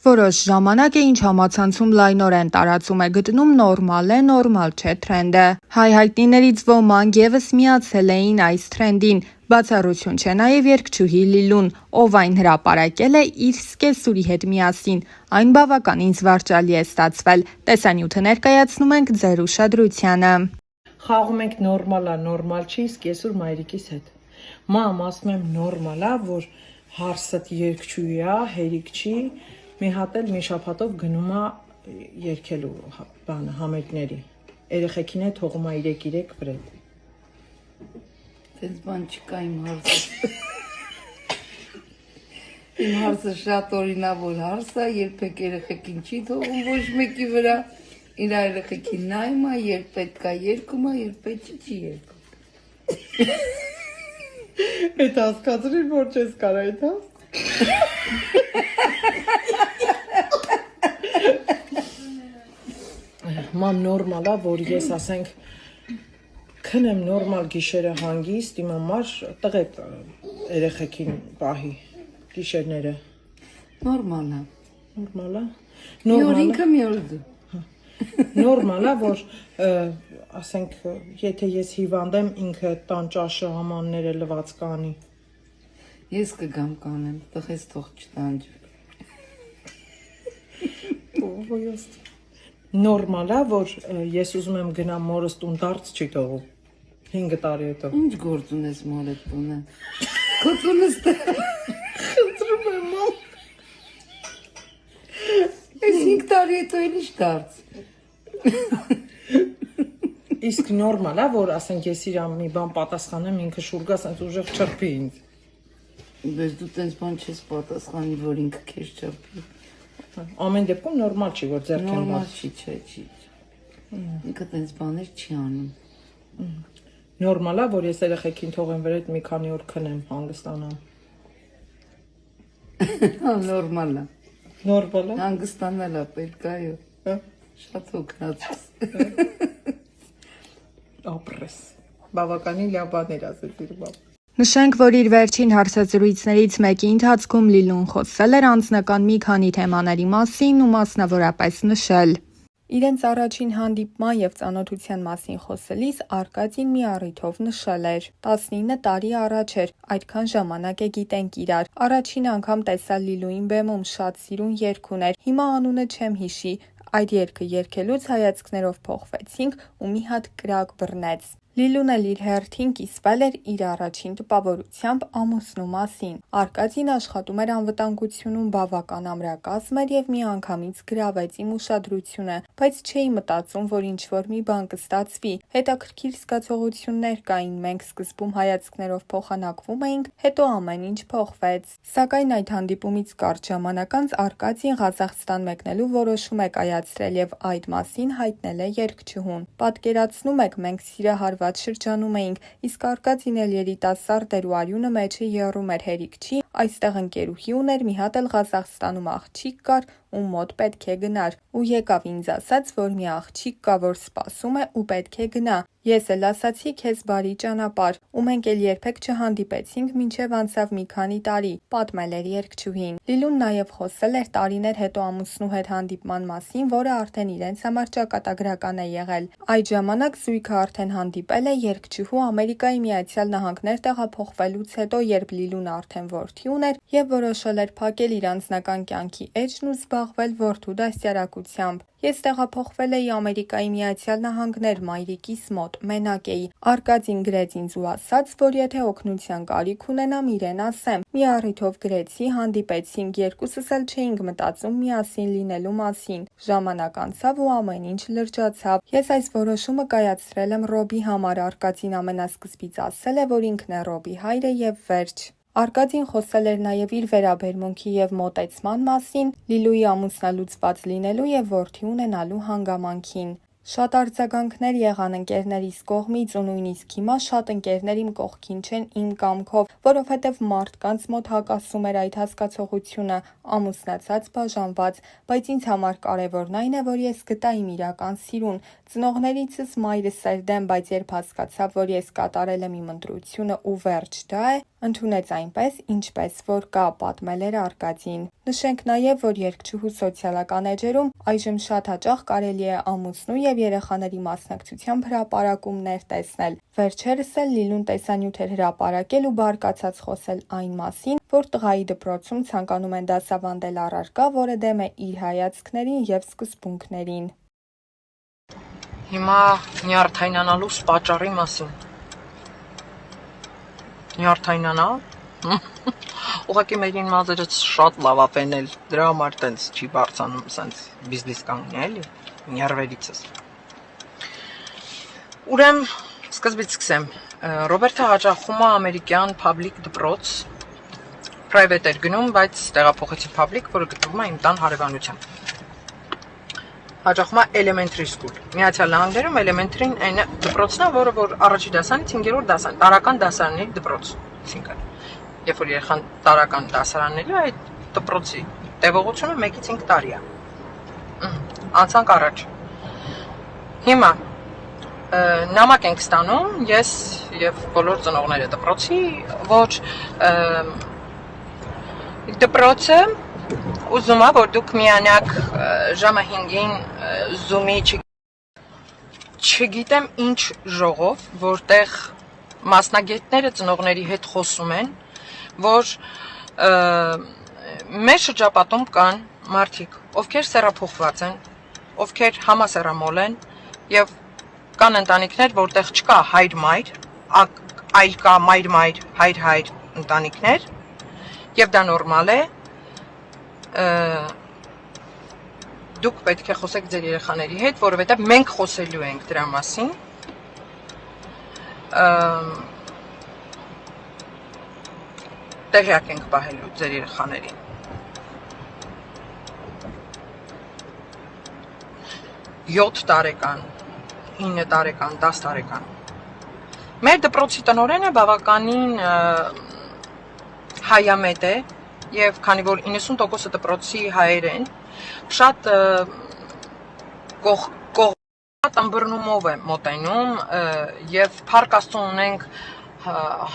Որոշ ժամանակ է ինչ համացանցում լայնորեն տարածում է գտնում նորմալ է, նորմալ չէ թրենդը։ Հայ հայտնիներից ոմանք ևս միացել էին այս թրենդին։ Բացառություն չէ նաև երգչուհի Լիլուն, ով այն հրապարակել է իր սկեսուրի հետ միասին։ Այն բավականին զվարճալի է ստացվել։ Տեսանյութը ներկայացնում ենք ձեր ուշադրությանը։ Խաղում ենք նորմալ է, նորմալ չի, սկեսուր մայրիկիս հետ։ Մամ, ասում եմ նորմալ է, որ հարսդ երգչուհի է, հերիք չի։ Մի հատ էլ մի շաբաթով գնում է երգելու բանը համերգների։ Երեխեքին է թողում է 3 վրետ։ Տենց բան չկա իմ հարցը։ Իմ հարցը շատ օրինավոր հարց է, երբեք երեխեքին չի թողում ոչ մեկի վրա։ Իր երեխեքին նայում է, երբ պետք է երգում է, երբ պետք չի երգում։ Այդ հասկացրին, որ չես կարա այդ հաս։ Մամ նորմալ է, որ ես ասենք քնեմ նորմալ գիշերը հանգիստ, իմ համար տղեկ երեխեքին պահի գիշերները։ Նորմալ է։ Նորմալ է։ Մի օր ինքը, մի օր դու։ Նորմալ է, որ ասենք եթե ես հիվանդ եմ, ինքը տան ճաշը ամանները լված կանի։ Ես կգամ կանեմ, տղես թող չտանջվի։ Նորմալ է, որ ես ուզում եմ գնամ մորս տուն դարձ չի թողում 5 տարի հետո։ Ինչ գործ ունես մորդ տունը։ Քո տունը խնդրում եմ մամ։ Այս 5 տարի հետո էլ ինչ դարձ։ Իսկ նորմալ է, որ ասենք ես իրան մի բան պատասխանեմ, ինքը շուրգա ասենց ուժեղ չրփի ինձ։ Բայց դու տենց բան չես պատասխանի, որ ինքը քեզ չրփի։ Ամեն դեպքում նորմալ չի, որ ձեռք եմ նորմալ չի։ Ինքը տենց բաներ չի անում։ Նորմալ է, որ ես երեխեքին թողեմ վրետ մի քանի օր քնեմ, հանգստանամ։ Հա, նորմալ է։ Նորմալ է։ Հանգստանալ է պետք է, այո։ Շատ հոգնած ես։ Ապրես։ Բավականին լավ բաներ ասեց իր բան։ Նշենք, որ իր վերջին հարցազրույցներից մեկի ընթացքում Լիլուն խոսել էր անձնական մի քանի թեմաների մասին ու մասնավորապես նշել. Իրենց առաջին հանդիպման եւ ծանոթության մասին խոսելիս Արկադին մի առիթով նշել էր. 19 տարի առաջ էր, այդքան ժամանակ է գիտենք իրար։ Առաջին անգամ տեսա Լիլուին բեմում, շատ սիրուն երգ ուներ։ Հիմա անունը չեմ հիշի։ Այդ երգը երգելուց հայացքներով փոխվեցինք ու մի հատ կրակ բռնեց։ Լիլուն էլ իր հերթին կիսվել էր իր առաջին տպավորությամբ ամուսնու մասին։ Արկադին աշխատում էր անվտանգությունում, բավական ամրակազմ էր եւ միանգամից գրավեց իմ ուշադրությունը, բայց չէի մտածում, որ ինչ-որ մի բան կստացվի։ Հետաքրքիր զգացողություններ կային, մենք սկզբում հայացքներով փոխանակվում էինք, հետո ամեն ինչ փոխվեց։ Սակայն այդ հանդիպումից կարճ ժամանակ անց Արկադին Ղազախստան մեկնելու որոշում է կայացրել եւ այդ մասին հայտնել է երգչուհուն։ Պատկերացնում եք, մենք սիրահարված շրջանում էինք, իսկ Արկադին էլ երիտասարդ էր ու արյունը մեջը եռում էր հերիք չի, այստեղ ընկերուհի ուներ, մի հատ էլ Ղազախստանում աղջիկ կար, ում մոտ պետք է գնար, ու եկավ ինձ ասաց, որ մի աղջիկ կա, որ սպասում է ու պետք է գնա։ Ես էլ ասացի քեզ բարի ճանապարհ, ու մենք էլ երբեք չհանդիպեցինք, մինչև անցավ մի քանի տարի, պատմել էր երգչուհին։ Լիլուն նաև խոսել էր տարիներ հետո ամուսնու հետ հանդիպման մասին, որը արդեն իրենց համար ճակատագրական է եղել։ Այդ ժամանակ զույգը արդեն հանդիպել է երգչուհու Ամերիկայի Միացյալ Նահանգներ տեղափոխվելուց հետո, երբ Լիլուն արդեն որդի ուներ եւ որոշել էր փակել իր անձնական կյանքի էջն ու զբաղվել որդու դաստիարակությամբ։ Ես տեղափոխվել էի Ամերիկայի Միացյալ Նահանգներ մայրիկիս մոտ, մենակ էի։ Արկադին գրեց ինձ ու ասաց, որ եթե օգնության կարիք ունենամ, իրեն ասեմ։ Մի առիթով գրեցի, հանդիպեցինք, երկուսս էլ չէինք մտածում միասին լինելու մասին։ Ժամանակ անցավ ու ամեն ինչ լրջացավ։ Ես այս որոշումը կայացրել եմ Ռոբի համար, Արկադին ամենասկզբից ասել է, որ ինքն է Ռոբի հայրը եւ վերջ։ Արկադին խոսել էր նաև իր վերաբերմունքի եւ մոտեցման մասին, Լիլուի ամուսնալուծված լինելու եւ որդի ունենալու հանգամանքին։ Շատ արձագանքներ եղան ընկերներիս կողմից ու նույնիսկ հիմա շատ ընկերներ իմ կողքին չեն իմ կամքով, որովհետև մարդկանց մոտ հակասում էր այդ հասկացողությունը, ամուսնացած բաժանված, բայց ինձ համար կարևորն այն է, որ ես գտա իմ իրական սիրուն։ Ծնողներիցս մայրս էր դեմ, բայց երբ հասկացավ, որ ես կատարել եմ իմ ընտրությունը ու վերջ դա է, ընդունեց այնպես, ինչպես որ կա, պատմել էր Արկադին։ Նշենք նաև, որ երգչուհու սոցիալական էջերում այժմ շատ հաճախ կարելի է ամուսնու եւ երեխաների մասնակցությամբ հրապարակումներ տեսնել։ Վերջերս էլ Լիլուն տեսանյութ էր հրապարակել ու բարկացած խոսել այն մասին, որ տղայի դպրոցում ցանկանում են դասավանդել առարկա, որը դեմ է իր հայացքներին եւ սկզբունքներին։ Հիմա նյարդայնանալու պատճառի մասին։ Նյարդայնանալ։ Ուղղակի մերին մազերը շատ լավ է ֆենել, դրա համար տենց չի բարձանում, սենց բիզնես կանգնի էլի, նյարվերիցս։ Ուրեմն սկզբից սկսեմ։ Ռոբերտը հաճախում է ամերիկյան public դպրոց, private էր գնում, բայց տեղափոխեցի public, որը գտնվում է իմ տան հարևանությամբ։ Հաճախում է elementary school։ Միացյալ Նահանգներում elementary-ն այն դպրոցն է, որը որ առաջի դասարանից 5-րդ դասարան, տարական դասարանների դպրոց, այսինքն երբ որ երեխան տարական դասարանների այդ դպրոցի տևողությունը 1-ից 5 տարի է։ Անցանք առաջ։ Հիմա նամակ ենք ստանում ես եւ բոլոր ծնողները դպրոցի, որ դպրոցը ուզում է, որ դուք միանաք ժամը 5-ին Zoom-ի չգիտեմ ինչ ժողով, որտեղ մասնագետները ծնողների հետ խոսում են, որ մեր շրջապատում կան մարդիկ, ովքեր սեռափոխված են, ովքեր համասեռամոլ են եւ կան ընտանիքներ, որտեղ չկա հայր-մայր, այլ կա մայր-մայր, հայր-հայր ընտանիքներ եւ դա նորմալ է։ Դուք պետք է խոսեք ձեր երեխաների հետ, որովհետև մենք խոսելու ենք դրա մասին։ Տեղյակ ենք պահելու ձեր երեխաներին։ Յոթ տարեկան, 9 տարեկան, 10 տարեկան։ Մեր դպրոցի տնօրենը բավականին հայամետ է եւ քանի որ 90% դպրոցի հայեր են, շատ ըմբռնումով է մոտենում եւ Փառք Աստծո ունենք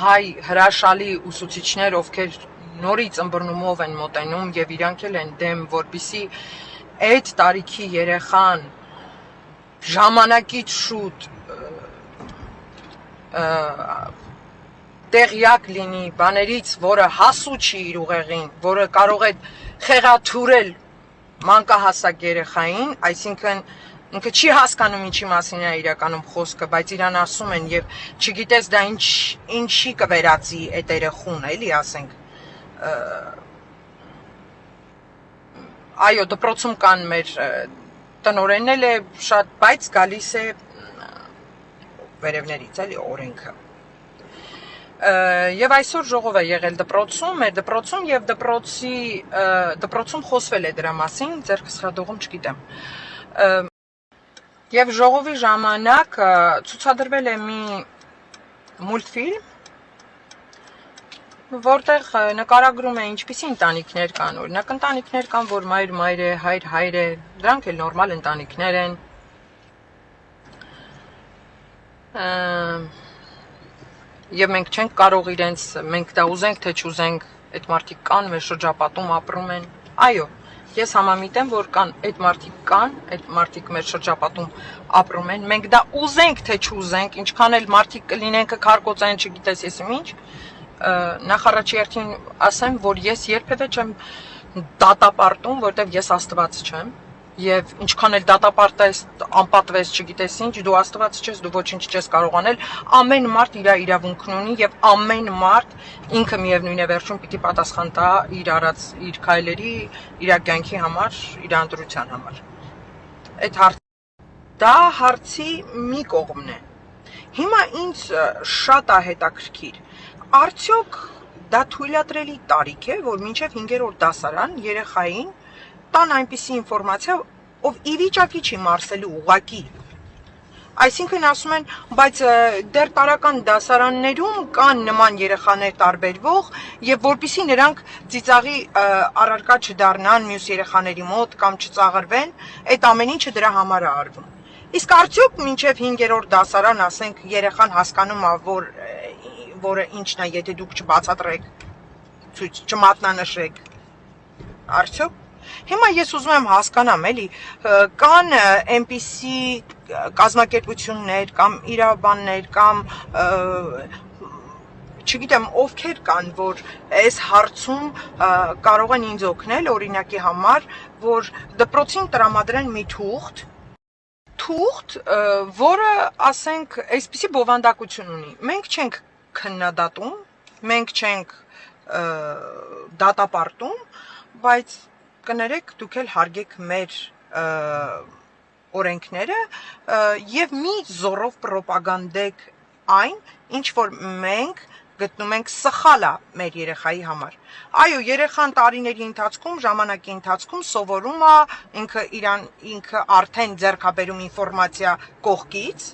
հայ հրաշալի ուսուցիչներ, ովքեր նորից ըմբռնումով են մոտենում եւ իրանք էլ են դեմ, որպիսի այդ տարիքի երեխան ժամանակից շուտ տեղյակ լինի բաներից, որը հասու չի իր ուղեղին, որը կարող է խեղաթյուրել մանկահասակ երեխային, այսինքն ինքը չի հասկանում ինչի մասին է իրականում խոսքը, բայց իրան ասում են եւ չգիտես դա ինչի կվերածի այդ երեխուն, էլի ասենք։ Այո, դպրոցում կան մեր տնօրենն էլ է շատ, բայց գալիս է վերևներից, էլի օրենքը։ Եվ այսօր ժողով է եղել դպրոցում, մեր դպրոցում եւ դպրոցում խոսվել է դրա մասին, ձերքս հրադողում չգիտեմ։ Եվ ժողովի ժամանակ ցուցադրվել է մի մուլտֆիլմ, որտեղ նկարագրում է ինչպիսի ընտանիքներ կան, օրինակ ընտանիքներ կան, որ մայր-մայր է, հայր-հայր է, դրանք էլ նորմալ ընտանիքներ են։ Եվ մենք չենք կարող իրենց, մենք դա ուզենք, թե չուզենք, այդ մարդիկ կան, մեր շրջապատում ապրում են։ Այո, ես համամիտեմ, որ կան, այդ մարդիկ մեր շրջապատում ապրում են, մենք դա ուզենք, թե չուզենք, ինչքան էլ մարդիկ կլինեն, կքարկոծեն, չգիտես ես ինչ, նախ առաջին ասեմ, որ ես երբևէ չեմ դատապարտում, որտեղ ես Աստված չեմ, եւ ինչքան էլ դատապարտես, անպատվես, չգիտես ինչ, դու Աստված չես, դու ոչինչ չես կարող անել, ամեն մարդ իր իրավունքն ունի եւ ամեն մարդ ինքը միևնույն է վերջում պիտի պատասխան տա իր արած իր քայլերի, իր կյանքի համար, իր ընտրության համար։ Դա հարցի մի կողմն է։ Հիմա ինձ շատ է հետաքրքիր, արդյոք դա թույլատրելի տարիք է, որ մինչև 5-րդ դասարան երեխային տան այնպիսի ինֆորմացիա, ով ի վիճակի չի մարսելու ուղակի։ Այսինքն ասում են, բայց դեռ տարական դասարաններում կան նման երեխաներ տարբերվող եւ որpիսի նրանք ծիծաղի առարկա չդառնան մյուս երեխաների մոտ կամ չծաղրվեն, այդ ամեն ինչը դրա համար է արվում։ Իսկ արդյոք մինչև 5-րդ դասարան, ասենք, երեխան հասկանում է, որը ինչն է, եթե դուք չբացատրեք, ցույց չմատնանշեք։ Արդյոք հիմա ես ուզում եմ հասկանամ, էլի, կան այնպիսի կազմակերպություններ կամ իրավաբաններ կամ չգիտեմ ովքեր կան, որ այս հարցում կարող են ինձ օգնել, օրինակի համար, որ դպրոցին տրամադրեն մի թուղթ, որը, ասենք, այսպիսի բովանդակություն ունի։ Մենք չենք քննադատում, մենք չենք դատապարտում, բայց կներեք, դուք էլ հարգեք մեր օրենքները եւ մի զորով պրոպագանդեք այն, ինչ որ մենք գտնում ենք սխալ է մեր երեխայի համար։ Այո, երեխան տարիների ընթացքում, ժամանակի ընթացքում սովորում է, ինքը արդեն ձեռքաբերում ինֆորմացիա կողքից,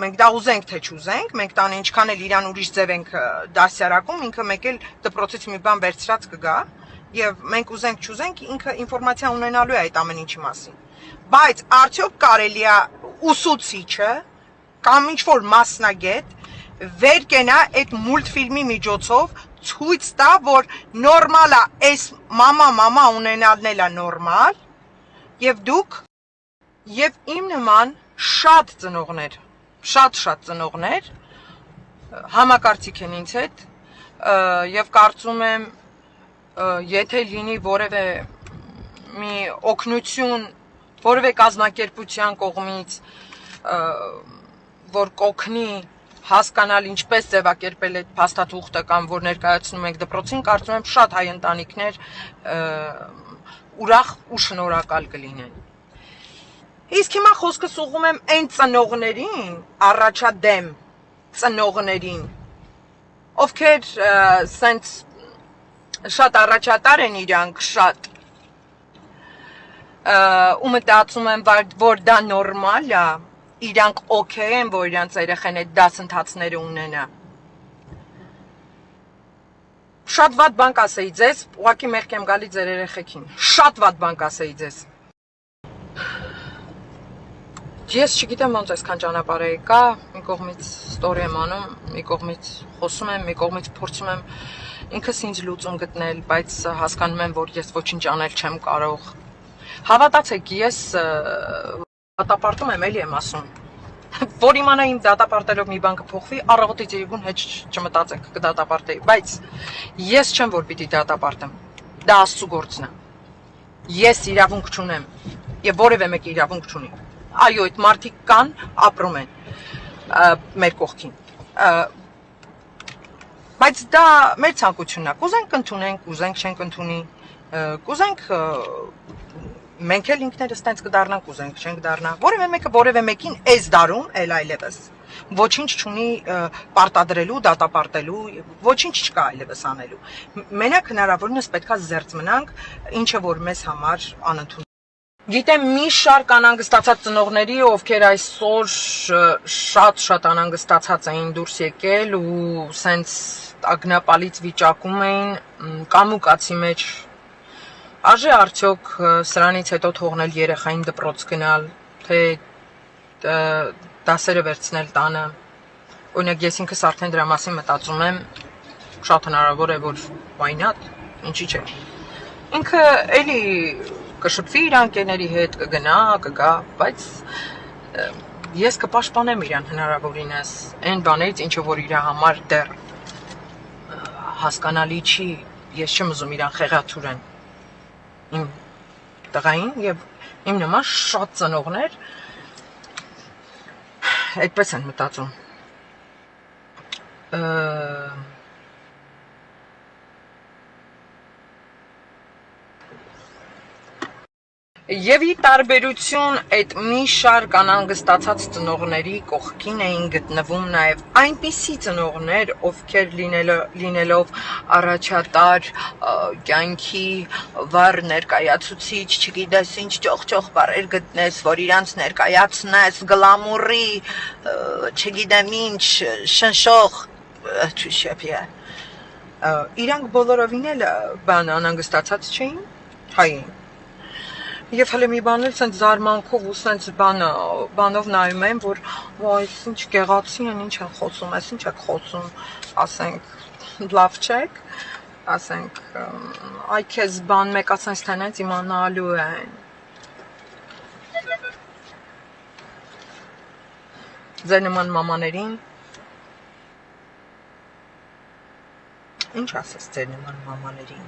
մենք դա ուզենք թե չուզենք, մենք տան ինչքան էլ իրան ուրիշ ձև ենք դասյարակում, ինքը մեկ էլ դպրոցից մի բան վերցրած կգա, եւ մենք ուզենք չուզենք, ինքը ինֆորմացիա ունենալու է այդ ամեն ինչի մասին։ Բայց արդյոք կարելի է ուսուցիչը կամ ինչ որ մասնագետ վեր կենա այդ մուլտֆիլմի միջոցով ցույց տա, որ նորմալ է այս մամա ունենալն է նորմալ, եւ դուք եւ իմ նման շատ ծնողներ համակարծիք են ինձ հետ եւ կարծում եմ եթե լինի որևէ մի օգնություն որևէ կազմակերպության կողմից որ կօգնի հասկանալ ինչպես ձևակերպել այդ փաստաթուղթը կամ որ ներկայացնում ենք դպրոցին, կարծում եմ շատ հայ ընտանիքներ ուրախ ու շնորհակալ կլինեն։ Իսկ հիմա խոսքս ուղղում եմ այն ծնողներին, առաջադեմ ծնողներին, ովքեր սենց շատ առաջատար են իրանք, շատ ու մտածում եմ, որ դա նորմալ է, իրանք օքեյ են, որ իրանք երեխեն այդ դասընթացները ունենա։ Շատ վատ բան կասեի ձեզ, ուղղակի մեղք եմ գալի ձեր երեխեքին։ Շատ վատ բան կասեի ձեզ։ Ես չգիտեմ ոնց այսքան ճանապարհ եկա, մի կողմից ստորի եմ անում, մի կողմից խոսում եմ, մի կողմից փորձում եմ ինքս ինձ լուծում գտնել, բայց հասկանում եմ, որ ես ոչինչ անել չեմ կարող։ Հավատացեք, ես դատապարտում եմ, էլի եմ ասում, որ իմանա իմ դատապարտելով մի բան կփոխվի, առավոտից երեկոն հետ չմտածեք կդատապարտեի, բայց ես չեմ, որ պիտի դատապարտեմ, դա Աստծու գործն է, ես իրավունք չունեմ և որևէ մեկը իրավունք չունի, այո, այդ մարդիկ կան, ապրում են մեր կողքին, բայց դա մեր ցանկությունն է, կուզենք ընդունենք, կուզենք չենք ընդունի, կուզենք մենք էլ ինքներս տենց կդառնանք, ուզենք չենք դառնա, որևէ մեկը որևէ մեկին այս դարում էլ այլևս ոչինչ չունի պարտադրելու, դատապարտելու, ոչինչ չկա այլևս անելու։ Մենակ հնարավորինս պետքա զերծ մնանք, ինչը որ մեզ համար անընդուն։ Գիտեմ մի շարք անհանգստացած ծնողների, ովքեր այսօր շատ անհանգստացած էին դուրս եկել ու սենց ագնապալից վիճակում էին, կամուկացի մեջ Արժե արդյոք սրանից հետո թողնել երեխային դպրոց գնալ, թե դասերը վերցնել տանը, օրինակ ես ինքս արդեն դրա մասին մտածում եմ, շատ հնարավոր է, որ why not, ինչի՞ չէ, ինքը էլի կշփվի իր ընկերների հետ, կգնա, կգա, բայց ես կպաշտպանեմ իրան հնարավորինս, այն բաներից, ինչը որ իր համար դեռ հասկանալի չի, ես չեմ ուզում իրան խեղաթյուրեն իմ տղային և իմ նման շատ ծնողներ այդպես են մտածում Եվ ի տարբերություն այդ մի շարք անհանգստացած ծնողների կողքին էին գտնվում նաև այնպիսի ծնողներ, ովքեր լինելով առաջատար կյանքի վառ ներկայացուցիչ, չգիտես ինչ ճոխ բառեր գտնես, որ իրանց ներկայացնես գլամուրի, չգիտեմ ինչ, շնշող, իրանք բոլորովին էլ բան անհանգստացած չէին, հային Եվ հələ մի բան էլ սենց զարմանքով ու սենց բանով նայում եմ, որ վայ, ինչ գեղացի են, ինչ են խոսում, այս ինչ եք խոսում, ասենք, լավ չեք, ասենք, այ քեզ բան մեկը սենց տենենց իմանալու են։ Ձեր նման մամաներին ինչ ասես ձեր նման մամաներին։